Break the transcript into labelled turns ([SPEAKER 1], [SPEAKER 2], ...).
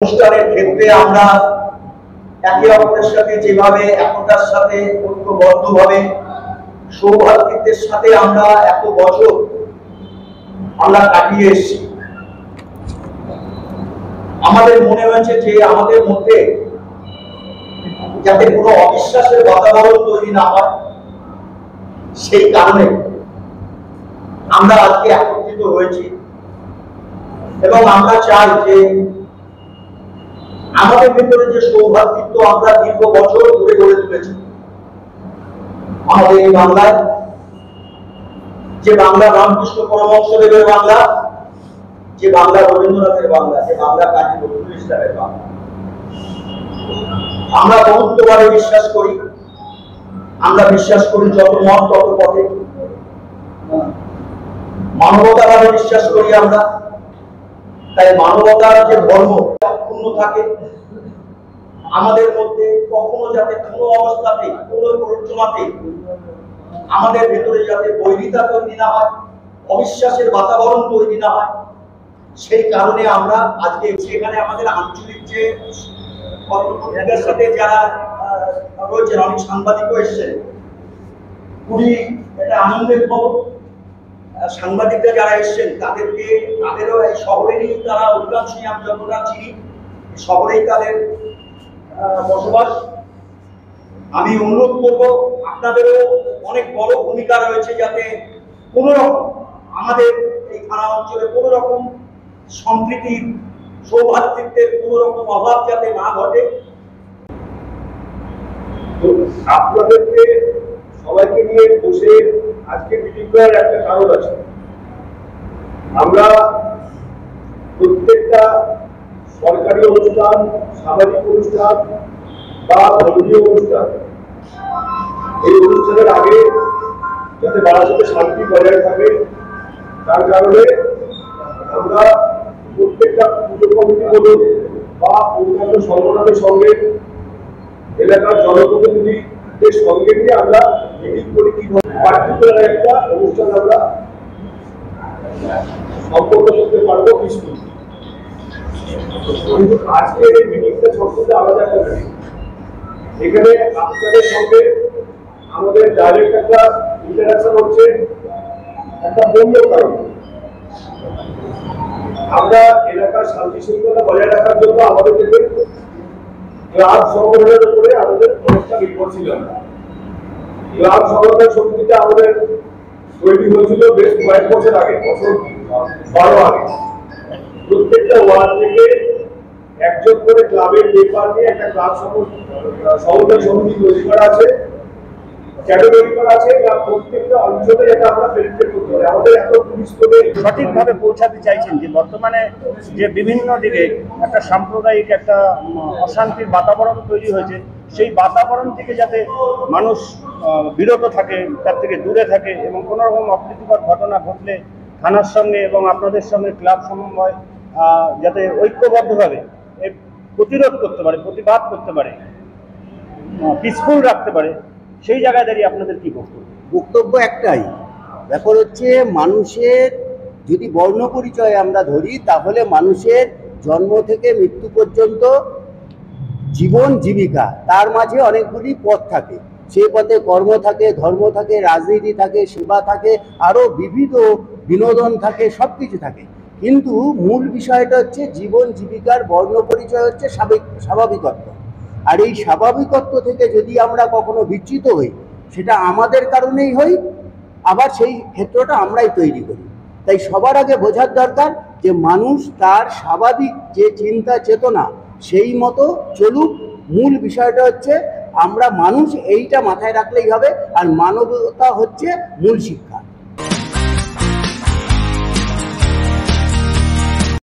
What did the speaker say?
[SPEAKER 1] অনুষ্ঠানের ক্ষেত্রে আমরা একে অপরের সাথে যেভাবে একতার সাথে ঐক্যবদ্ধভাবে সৌভাতৃত্বের সাথে আমরা এত বছর আমরা কাটিয়ে এসেছি, আমাদের মনে হয়েছে যে আমাদের মধ্যে যাতে কোনো অবিশ্বাসের বাতাবরণ তৈরি না হয়, সেই কারণে আমরা আজকে একত্রিত হয়েছি এবং আমরা চাই যে আমাদের ভিতরে যে সৌভাতৃত্ব আমরা দীর্ঘ বছর ধরে গড়ে তুলেছি, আমাদের এই বাংলায়, যে বাংলা রামকৃষ্ণ পরমহংসদেবের বাংলা, যে বাংলা রবীন্দ্রনাথের বাংলা, যে বাংলা কাজী নজরুল ইসলামের বাংলা, আমরা বহুত্ববাদে বিশ্বাস করি। আমরা বিশ্বাস করি যত মত তত পথে, মানবতাবাদে বিশ্বাস করি আমরা। তাই মানবতার যে ধর্ম অক্ষুণ্ণ থাকে আমাদের মধ্যে, কখনো যাতে কোনো অবস্থাতে কোনো প্ররোচনাতে আমাদের ভেতরে যাতে বৈরিতা তৈরি না হয়, অবিশ্বাসের বাতাবরণ তৈরি না হয়, সেই কারণে আমরা আজকে সেখানে আমাদের আঞ্চলিক যে পত্রিকার সাথে যারা রয়েছেন, অনেক সাংবাদিকও এসেছেন, খুবই একটা আনন্দের খবর। সাংবাদিকরা যারা এসেছেন তাদেরও এই শহরেরই, তারা অধিকাংশই আমি যতটা চিনি শহরেই তাদের বসবাস। আমি অনুরোধ করব, আপনাদেরও অনেক বড় ভূমিকা রয়েছে যাতে কোনো রকম আমাদের এই থানা অঞ্চলে কোনো রকম সম্প্রীতির, সৌভাতৃত্বের কোনো রকম অভাব যাতে না ঘটে।
[SPEAKER 2] আপনাদেরকে সবাইকে নিয়ে বসে আজকে মিটিং করার একটা কারণ আছে। আমরা প্রত্যেকটা সরকারি অনুষ্ঠান, সামাজিক অনুষ্ঠান বা ধর্মীয় অনুষ্ঠান, এই অনুষ্ঠানের আগে যাতে বারাসাতে শান্তি বজায় থাকে, তার কারণে আমরা প্রত্যেকটা পুজো কমিটি বলুন বা অন্যান্য সংগঠনের সঙ্গে, এলাকার জনপ্রতিনিধিদের সঙ্গে নিয়ে আমরা মিটিং করি কিভাবে পার্টিকুলার একটা অনুষ্ঠান আমরা সম্পন্ন করতে পারবো পিসফুল। কিন্তু আজকের এই মিটিংটা সম্পূর্ণ আলাদা একটা মিটিং। এখানে আপনাদের সঙ্গে আমাদের ডাইরেক্ট একটা ইন্টারাকশন হচ্ছে একটা বন্য কারণ। আমরা এলাকার শান্তি শৃঙ্খলা বজায় রাখার জন্য আমাদের ক্লাব সংগঠনের উপরে আমাদের অনেকটা নির্ভরশীল। ক্লাব সংগঠন সমিতিটা আমাদের তৈরি হয়েছিল বেশ কয়েক বছর আগে, বছর 12 আগে। প্রত্যেকটা ওয়ার্ড থেকে একজন করে ক্লাবের পেপার নিয়ে একটা ক্লাব সংগঠন সমিতি তৈরি করা আছে, ক্যাটাগরি করা আছে, প্রত্যেকটা অঞ্চলে এটা আমরা পেনিট্রেট করতে পারি। আমাদের এত পুলিশ করে
[SPEAKER 3] সঠিকভাবে পৌঁছাতে চাইছেন যে বর্তমানে যে বিভিন্ন দিকে একটা সাম্প্রদায়িক একটা অশান্তির বাতাবরণ তৈরি হয়েছে, সেই বাতাবরণ থেকে যাতে মানুষ বিরত থাকে, তার থেকে দূরে থাকে এবং কোনো রকম অপ্রীতিকর ঘটনা ঘটলে থানার সঙ্গে এবং আপনাদের সঙ্গে ক্লাব সমন্বয় যাতে ঐক্যবদ্ধভাবে প্রতিরোধ করতে পারে, প্রতিবাদ করতে পারে, পিসফুল রাখতে পারে, সেই জায়গায় দাঁড়িয়ে আপনাদের কি
[SPEAKER 4] বক্তব্য একটাই ব্যাপার হচ্ছে, মানুষের যদি বর্ণ পরিচয় আমরা ধরি, তাহলে মানুষের জন্ম থেকে মৃত্যু পর্যন্ত জীবন জীবিকা, তার মাঝে অনেকগুলি পথ থাকে। সেই পথে কর্ম থাকে, ধর্ম থাকে, রাজনীতি থাকে, সেবা থাকে, আরও বিবিধ বিনোদন থাকে, সব কিছু থাকে। কিন্তু মূল বিষয়টা হচ্ছে জীবন জীবিকার বর্ণ পরিচয় হচ্ছে স্বাভাবিকত্ব। আর এই স্বাভাবিকত্ব থেকে যদি আমরা কখনো বিচ্যুত হই, সেটা আমাদের কারণেই হই, আবার সেই ক্ষেত্রটা আমরাই তৈরি করি। তাই সবার আগে বোঝার দরকার যে মানুষ তার স্বাভাবিক যে চিন্তা চেতনা সেই মতো চলুক। মূল বিষয়টা হচ্ছে আমরা মানুষ, এইটা মাথায় রাখলেই হবে। আর মানবতা হচ্ছে মূল শিক্ষা।